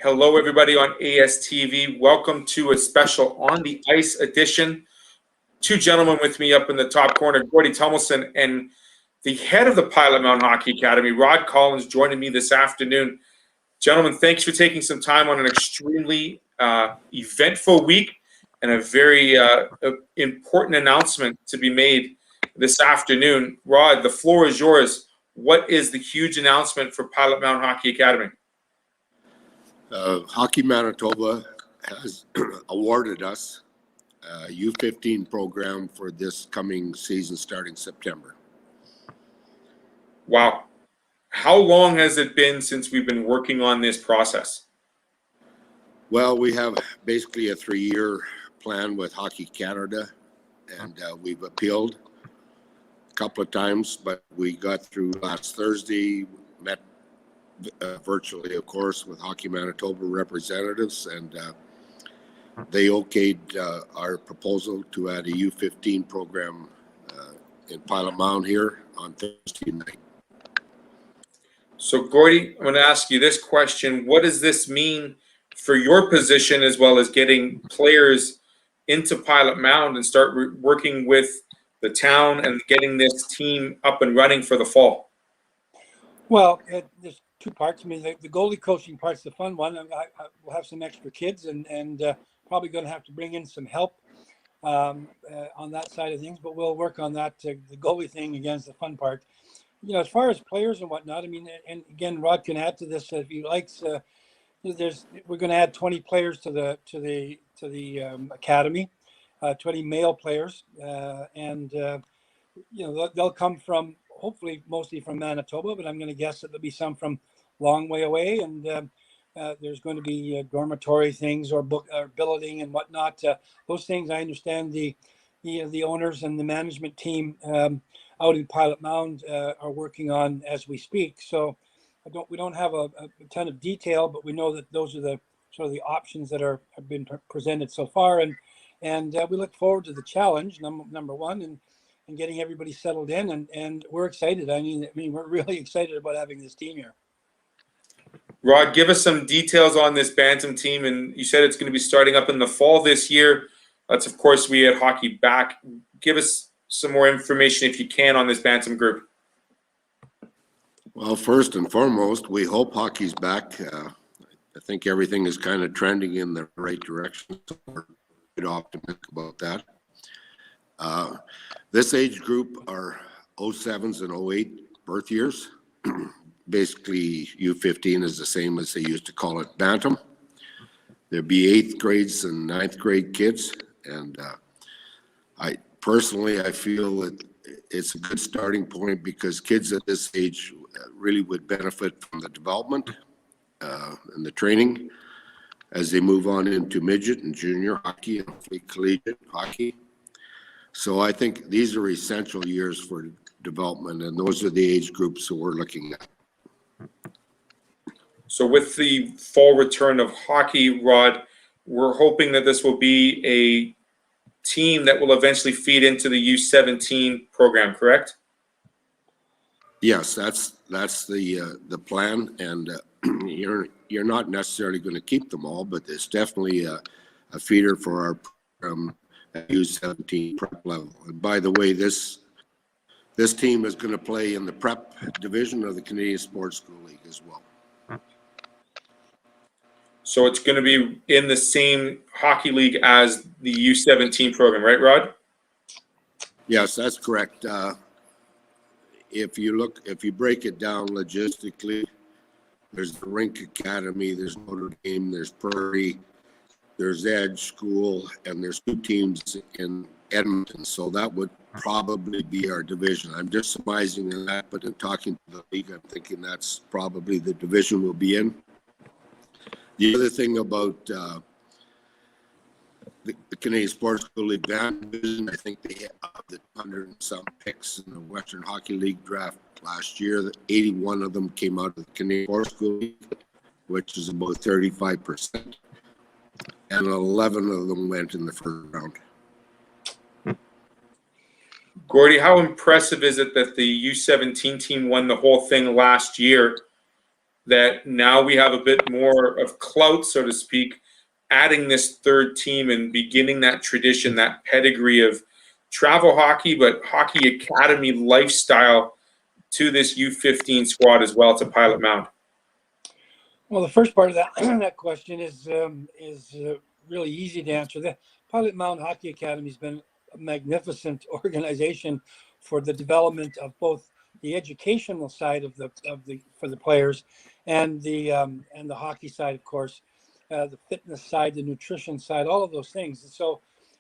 Hello, everybody on ASTV. Welcome to a special On the Ice edition. Two gentlemen with me up in the top corner, Gordie Tumilson and the head of the Pilot-Mound Hockey-Academy, Rod Collins, joining me this afternoon. Gentlemen, thanks for taking some time on an extremely eventful week and a very important announcement to be made this afternoon. Rod, the floor is yours. What is the huge announcement for Pilot-Mound Hockey-Academy? Hockey Manitoba has awarded us a U15 program for this coming season starting September. Wow. How long has it been since we've been working on this process? Well, we have basically a 3-year plan with Hockey Canada, and we've appealed a couple of times, but we got through last Thursday, met virtually, of course, with Hockey Manitoba representatives, and they okayed our proposal to add a U15 program in Pilot-Mound here on Thursday night. So, Gordie, I'm going to ask you this question. What does this mean for your position as well as getting players into Pilot-Mound and start working with the town and getting this team up and running for the fall? Well, there's two parts. I mean, the goalie coaching part's the fun one. We'll have some extra kids and probably going to have to bring in some help on that side of things, but we'll work on that. The goalie thing, again, is the fun part. You know, as far as players and whatnot, I mean, and again, Rod can add to this if he likes. We're going to add 20 players to the academy, 20 male players, and you know, they'll come from hopefully mostly from Manitoba, but I'm going to guess that there'll be some from long way away, and there's going to be dormitory things or billeting and whatnot. Those things I understand the owners and the management team out in Pilot-Mound are working on as we speak. So we don't have a ton of detail, but we know that those are the sort of the options that have been presented so far, and we look forward to the challenge number one and getting everybody settled in, and we're excited. I mean, we're really excited about having this team here. Rod, give us some details on this Bantam team, and you said it's going to be starting up in the fall this year. That's, of course, we had hockey back. Give us some more information, if you can, on this Bantam group. Well, first and foremost, we hope hockey's back. I think everything is kind of trending in the right direction, so we're optimistic about that. This age group are 07s and 08 birth years. Basically, U15 is the same as they used to call it Bantam. There'd be 8th grades and 9th grade kids, and I feel that it's a good starting point because kids at this age really would benefit from the development and the training as they move on into midget and junior hockey and hopefully collegiate hockey. So I think these are essential years for development, and those are the age groups that we're looking at. So with the fall return of hockey, Rod, we're hoping that this will be a team that will eventually feed into the U17 program, correct? Yes, that's the plan, and you're not necessarily going to keep them all, but it's definitely a feeder for our program at U17 prep level. And by the way, this team is going to play in the prep division of the Canadian Sports School League as well. So it's going to be in the same hockey league as the U17 program, right, Rod? Yes, that's correct. If you break it down logistically, there's the Rink Academy, there's Notre Dame, there's Prairie, there's Edge School, and there's 2 teams in Edmonton. So that would probably be our division. I'm just surmising in that, but in talking to the league, I'm thinking that's probably the division we'll be in. The other thing about the Canadian Sports School League division, I think they have the 100 and some picks in the Western Hockey League draft last year. 81 of them came out of the Canadian Sports School League, which is about 35%. And 11 of them went in the first round. Gordie, how impressive is it that the U17 team won the whole thing last year? that now we have a bit more of clout, so to speak, adding this third team and beginning that tradition, that pedigree of travel hockey, but hockey academy lifestyle to this U15 squad as well, to Pilot Mound? Well, the first part of that that question is really easy to answer. The Pilot-Mound Hockey-Academy has been a magnificent organization for the development of both the educational side of the for the players and the hockey side, of course, the fitness side, the nutrition side, all of those things. And so,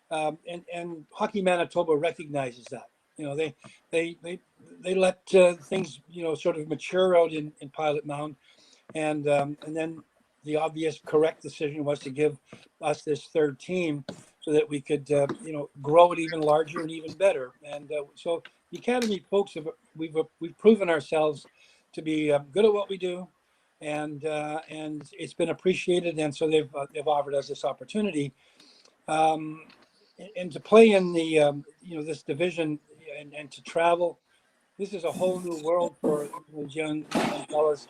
and Hockey Manitoba recognizes that. You know, they let things, you know, sort of mature out in Pilot Mound. And then the obvious correct decision was to give us this third team so that we could, you know, grow it even larger and even better. And so the academy folks we've proven ourselves to be good at what we do, and it's been appreciated. And so they've offered us this opportunity, and to play in the you know, this division and to travel. This is a whole new world for those young fellas.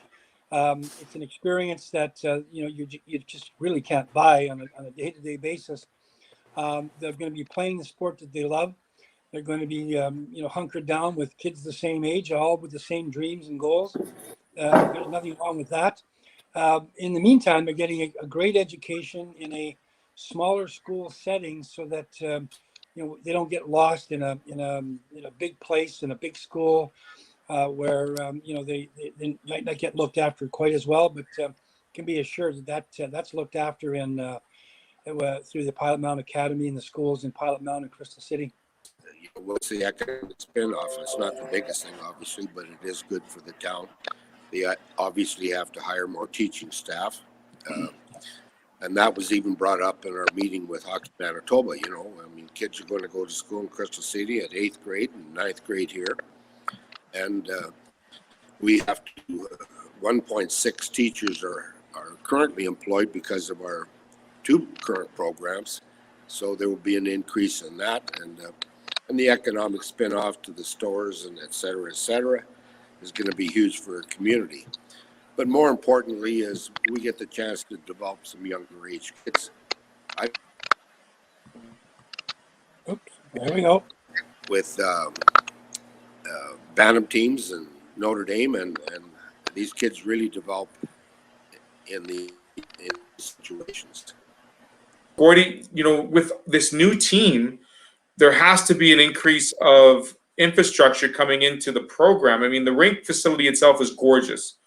It's an experience that you know, you just really can't buy on a day-to-day basis. They're going to be playing the sport that they love. They're going to be you know, hunkered down with kids the same age, all with the same dreams and goals. There's nothing wrong with that. In the meantime, they're getting a great education in a smaller school setting, so that you know, they don't get lost in a big place, in a big school. Where you know, they might not get looked after quite as well, but can be assured that that's looked after in through the Pilot-Mound Academy and the schools in Pilot-Mound and Crystal City. You know, what's the economic spin-off? It's not the biggest thing, obviously, but it is good for the town. They obviously have to hire more teaching staff. And that was even brought up in our meeting with Hockey Manitoba. You know, I mean, kids are going to go to school in Crystal City at 8th grade and 9th grade here. And we have to, 1.6 teachers are currently employed because of our 2 current programs. So there will be an increase in that. And the economic spin-off to the stores and et cetera, is going to be huge for our community. But more importantly is we get the chance to develop some younger age kids. Oops, there we go. With Bantam teams and Notre Dame, and these kids really develop in situations. Gordie, you know, with this new team, there has to be an increase of infrastructure coming into the program. I mean, the rink facility itself is gorgeous.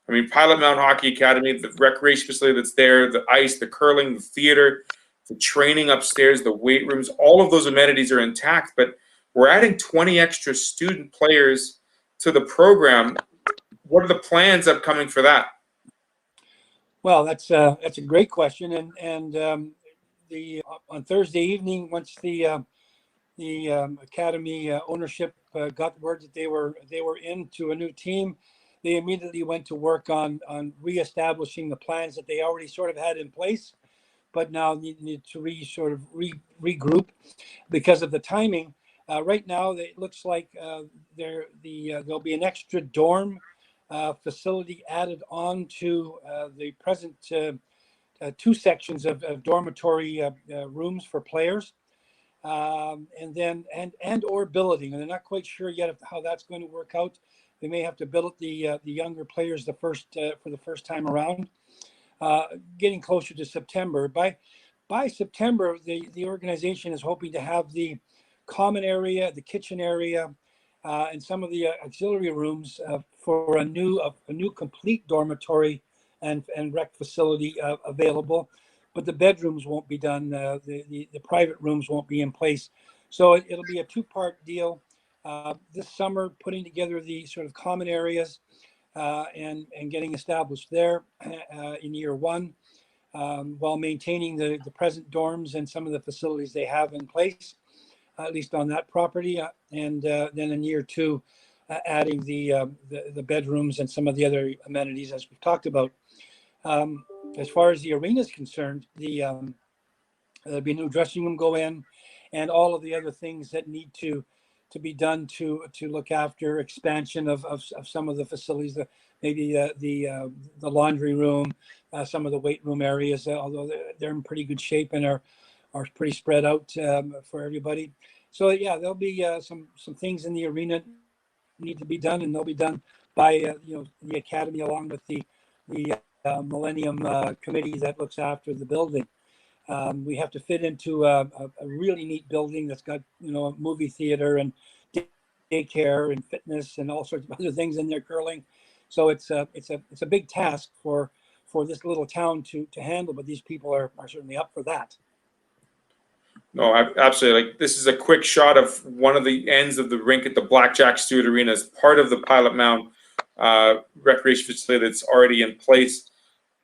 I mean, Pilot-Mound Hockey-Academy, the recreation facility that's there, the ice, the curling, the theater, the training upstairs, the weight rooms, all of those amenities are intact, but we're adding 20 extra student players to the program. What are the plans upcoming for that? Well, that's a great question, and on Thursday evening, once the academy ownership got word that they were into a new team, they immediately went to work on reestablishing the plans that they already sort of had in place, but now need to regroup because of the timing. Right now, it looks like there'll be an extra dorm facility added on to the present 2 sections of dormitory rooms for players, and then or billeting. And they're not quite sure yet how that's going to work out. They may have to billet the younger players for the first time around. Getting closer to September. By September, the organization is hoping to have the common area, the kitchen area, and some of the auxiliary rooms for a new complete dormitory and rec facility available. But the bedrooms won't be done. The private rooms won't be in place. So it'll be a 2-part deal. This summer, putting together the sort of common areas and getting established there in year 1, while maintaining the present dorms and some of the facilities they have in place, at least on that property. And then in year 2, adding the bedrooms and some of the other amenities as we've talked about. As far as the arena is concerned, there'll be a new dressing room go in, and all of the other things that need to be done to look after expansion of some of the facilities. maybe the laundry room, some of the weight room areas, although they're in pretty good shape and are pretty spread out for everybody. So yeah, there'll be some things in the arena need to be done, and they'll be done by the academy along with the Millennium Committee that looks after the building. We have to fit into a really neat building that's got a movie theater and daycare and fitness and all sorts of other things in there, curling. So it's a big task for this little town to handle, but these people are certainly up for that. No, absolutely. Like, this is a quick shot of one of the ends of the rink at the Blackjack Stewart Arena as part of the Pilot-Mound recreation facility that's already in place,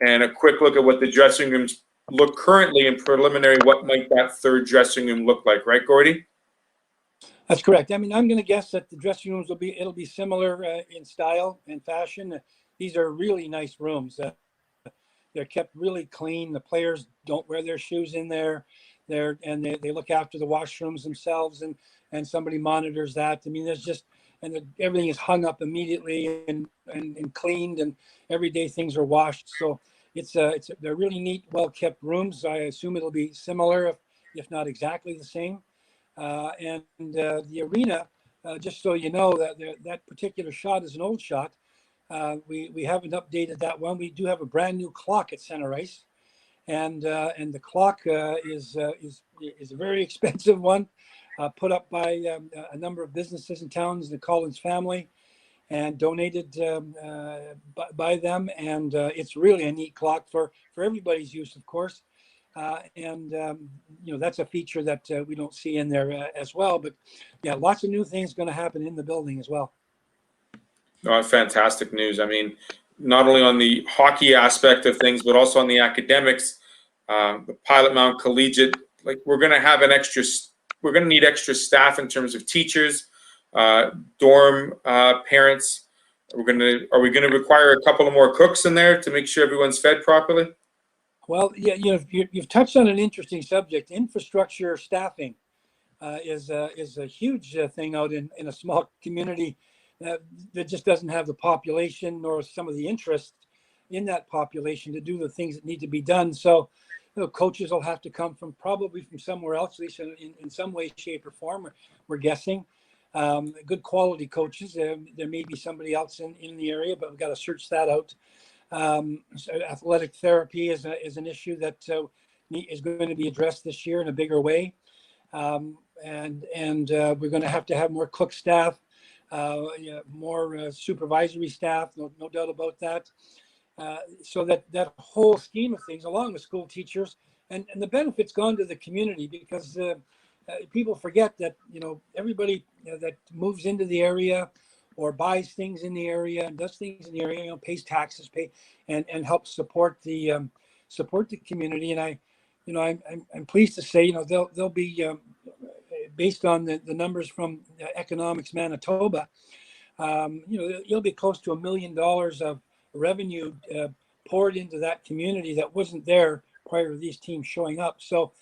and a quick look at what the dressing rooms look currently in preliminary. What might that third dressing room look like, right, Gordie? That's correct. I mean, I'm going to guess that the dressing rooms it'll be similar in style and fashion. These are really nice rooms. They're kept really clean. The players don't wear their shoes in there. They look after the washrooms themselves, and somebody monitors that. I mean, everything is hung up immediately and cleaned, and every day things are washed. So they're really neat, well kept rooms. I assume it'll be similar, if not exactly the same. The arena, just so you know, that particular shot is an old shot. We haven't updated that one. We do have a brand new clock at center ice, and the clock is a very expensive one, put up by a number of businesses in towns, the Collins family, and donated by them. And it's really a neat clock for everybody's use, of course. That's a feature that we don't see in there as well. But yeah, lots of new things going to happen in the building as well. No, fantastic news. I mean, not only on the hockey aspect of things, but also on the academics. The Pilot-Mound Collegiate, like, we're going to need extra staff in terms of teachers, dorm parents. Are we going to require a couple of more cooks in there to make sure everyone's fed properly? Well, yeah, you've touched on an interesting subject. Infrastructure staffing is a huge thing out in a small community that just doesn't have the population nor some of the interest in that population to do the things that need to be done. So, coaches will have to come probably from somewhere else, at least in some way, shape, or form. We're guessing. Good quality coaches. There may be somebody else in the area, but we've got to search that out. So athletic therapy is an issue that is going to be addressed this year in a bigger way, and we're going to have more cook staff, more supervisory staff, no doubt about that. So that whole scheme of things, along with school teachers, and the benefits gone to the community, because people forget that everybody that moves into the area or buys things in the area and does things in the area, pays taxes, and helps support the community. And I'm pleased to say, they'll be based on the numbers from Economics Manitoba. You'll be close to $1 million of revenue poured into that community that wasn't there prior to these teams showing up. So,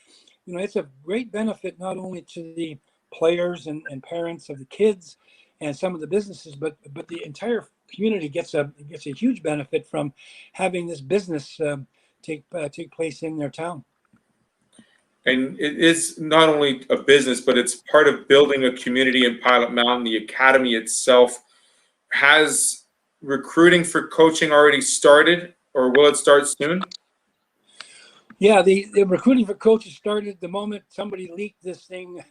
it's a great benefit not only to the players and parents of the kids and some of the businesses, but the entire community gets a huge benefit from having this business take place in their town. And it is not only a business, but it's part of building a community in Pilot-Mound. The academy itself has recruiting for coaching already started, or will it start soon? Yeah, the recruiting for coaches started the moment somebody leaked this thing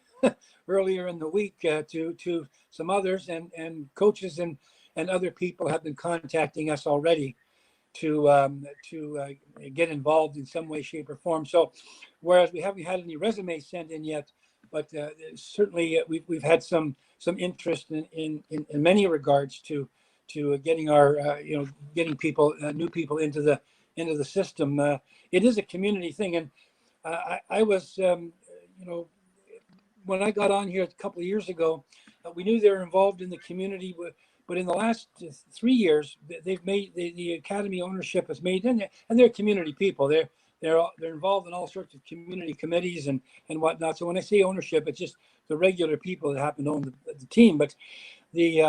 earlier in the week to some others, and coaches and other people have been contacting us already to get involved in some way, shape, or form. So, whereas we haven't had any resumes sent in yet, but certainly we've had some interest in many regards to getting our getting people new people into the system. It is a community thing, and I was when I got on here a couple of years ago, we knew they were involved in the community, but in the last 3 years, they've made the academy ownership has made, and they're community people. They're involved in all sorts of community committees and whatnot. So when I say ownership, it's just the regular people that happen to own the team. But the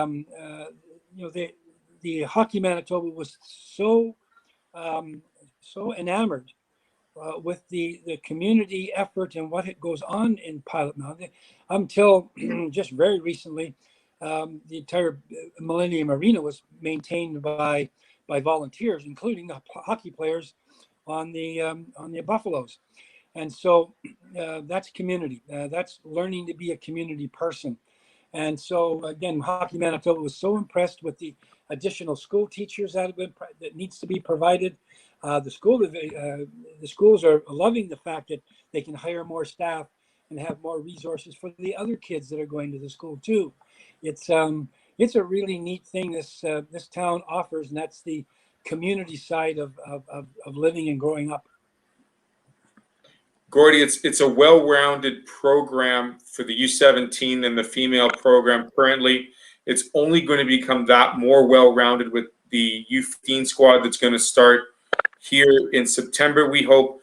the Hockey Manitoba was so so enamored with the community effort and what goes on in Pilot-Mound. Until just very recently, the entire Millennium Arena was maintained by volunteers, including the hockey players on the Buffaloes. And so that's community. That's learning to be a community person. And so again, Hockey Manitoba was so impressed with the additional school teachers that needs to be provided. The schools are loving the fact that they can hire more staff and have more resources for the other kids that are going to the school too. It's a really neat thing this town offers, and that's the community side of living and growing up. Gordie, it's a well-rounded program for the U17 and the female program currently. It's only going to become that more well-rounded with the U15 squad that's going to start here in September, we hope.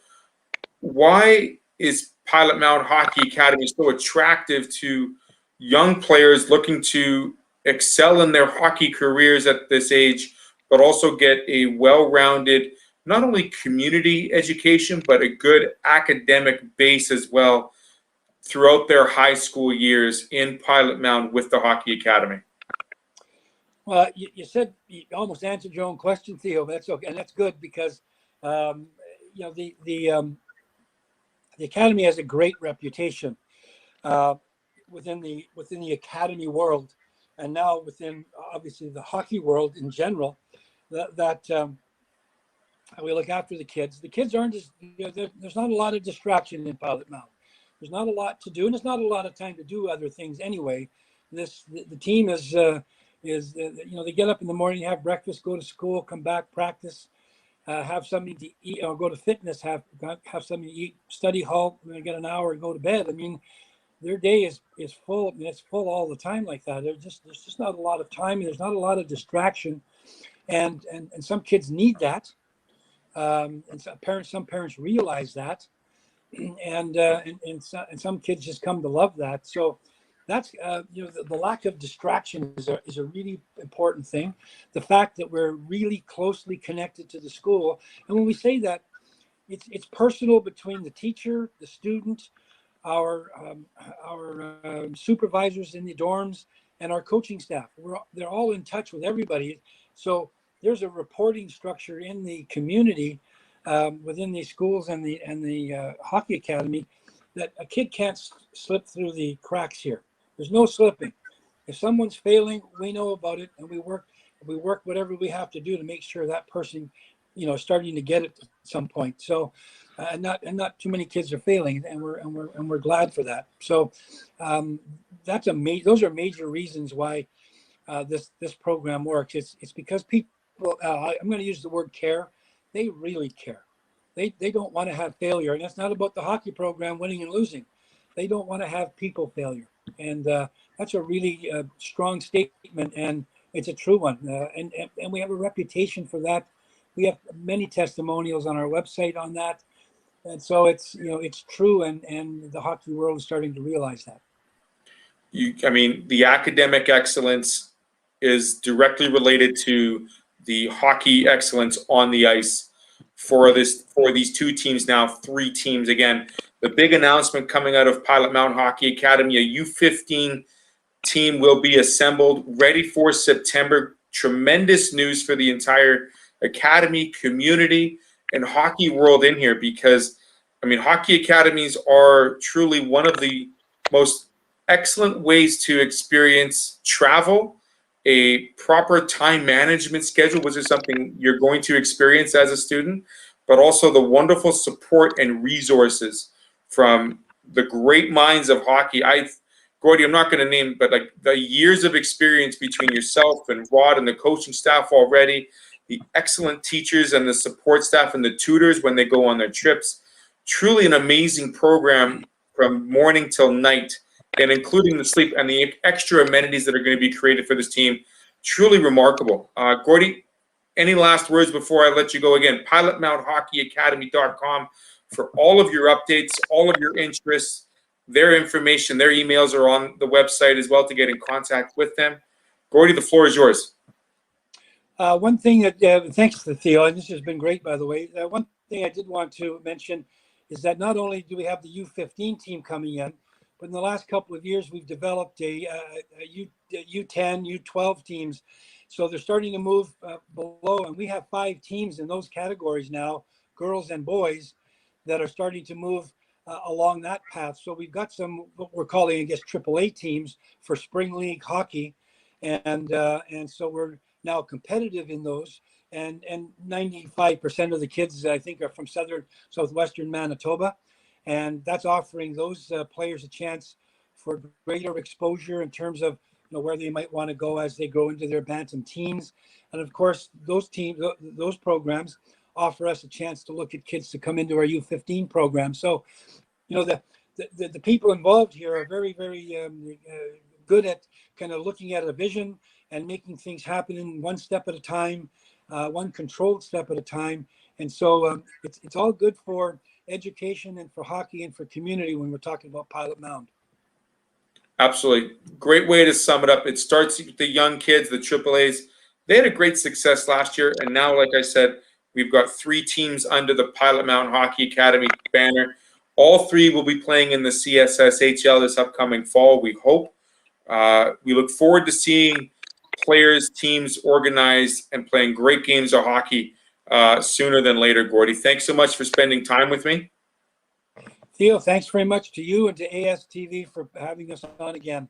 Why is Pilot-Mound Hockey-Academy so attractive to young players looking to excel in their hockey careers at this age, but also get a well-rounded, not only community education, but a good academic base as well throughout their high school years in Pilot-Mound with the Hockey Academy? Well, you said you almost answered your own question, Theo. But that's okay, and that's good because the academy has a great reputation within the academy world, and now within obviously the hockey world in general. That we look after the kids. The kids aren't just, there's not a lot of distraction in Pilot-Mound. There's not a lot to do, and there's not a lot of time to do other things anyway. The team is they get up in the morning, have breakfast, go to school, come back, practice, have something to eat, or go to fitness, have something to eat, study hall, get an hour and go to bed. I mean, their day is full. I mean, it's full all the time like that. There's just not a lot of time. There's not a lot of distraction, and some kids need that. And some parents realize that, and some kids just come to love that. So that's the lack of distraction is a really important thing. The fact that we're really closely connected to the school, and when we say that, it's personal between the teacher, the student, our supervisors in the dorms, and our coaching staff. They're all in touch with everybody. So there's a reporting structure in the community within the schools and the hockey academy that a kid can't slip through the cracks here. There's no slipping. If someone's failing, we know about it, and we work whatever we have to do to make sure that person, is starting to get it at some point. So, and not too many kids are failing, and we're glad for that. So, those are major reasons why this program works. It's because people. I'm going to use the word care. They really care. They don't want to have failure, and that's not about the hockey program winning and losing. They don't want to have people failure, and that's a really strong statement, and it's a true one. And we have a reputation for that. We have many testimonials on our website on that, and so it's true, and the hockey world is starting to realize that. The academic excellence is directly related to the hockey excellence on the ice for these two teams now, three teams. Again, the big announcement coming out of Pilot-Mound Hockey Academy, a U15 team will be assembled, ready for September. Tremendous news for the entire academy, community, and hockey world in here, because, hockey academies are truly one of the most excellent ways to experience travel, a proper time management schedule, which is something you're going to experience as a student, but also the wonderful support and resources from the great minds of hockey. Gordie, I'm not going to name, but like the years of experience between yourself and Rod and the coaching staff already, the excellent teachers and the support staff and the tutors when they go on their trips. Truly an amazing program from morning till night, and including the sleep and the extra amenities that are going to be created for this team. Truly remarkable. Gordie, any last words before I let you go? Again, PilotMoundHockeyAcademy.com for all of your updates, all of your interests, their information, their emails are on the website as well to get in contact with them. Gordie, the floor is yours. One thing that, thanks to Theo, and this has been great, by the way. One thing I did want to mention is that not only do we have the U15 team coming in, but in the last couple of years, we've developed a U10, U12 teams. So they're starting to move below, and we have 5 teams in those categories now, girls and boys, that are starting to move along that path. So we've got some, what we're calling, I guess, AAA teams for spring league hockey. And so we're now competitive in those. And 95% of the kids, I think, are from southwestern Manitoba. And that's offering those players a chance for greater exposure in terms of where they might want to go as they go into their Bantam teams. And of course, those programs offer us a chance to look at kids to come into our U15 program. So, the people involved here are very, very good at kind of looking at a vision and making things happen in one step at a time, one controlled step at a time. And so it's all good for education and for hockey and for community when we're talking about Pilot Mound. Absolutely. Great way to sum it up. It starts with the young kids, the AAAs. They had a great success last year. And now, like I said, we've got 3 teams under the Pilot-Mound Hockey-Academy banner. All 3 will be playing in the CSSHL this upcoming fall, we hope. We look forward to seeing players, teams organized and playing great games of hockey sooner than later, Gordie. Thanks so much for spending time with me. Theo, thanks very much to you and to ASTV for having us on again.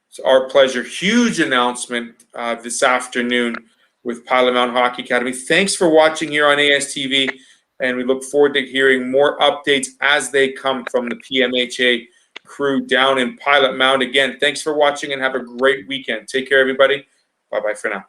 It's our pleasure. Huge announcement this afternoon with Pilot-Mound Hockey-Academy. Thanks for watching here on ASTV, and we look forward to hearing more updates as they come from the PMHA crew down in Pilot-Mound. Again, thanks for watching and have a great weekend. Take care, everybody. Bye-bye for now.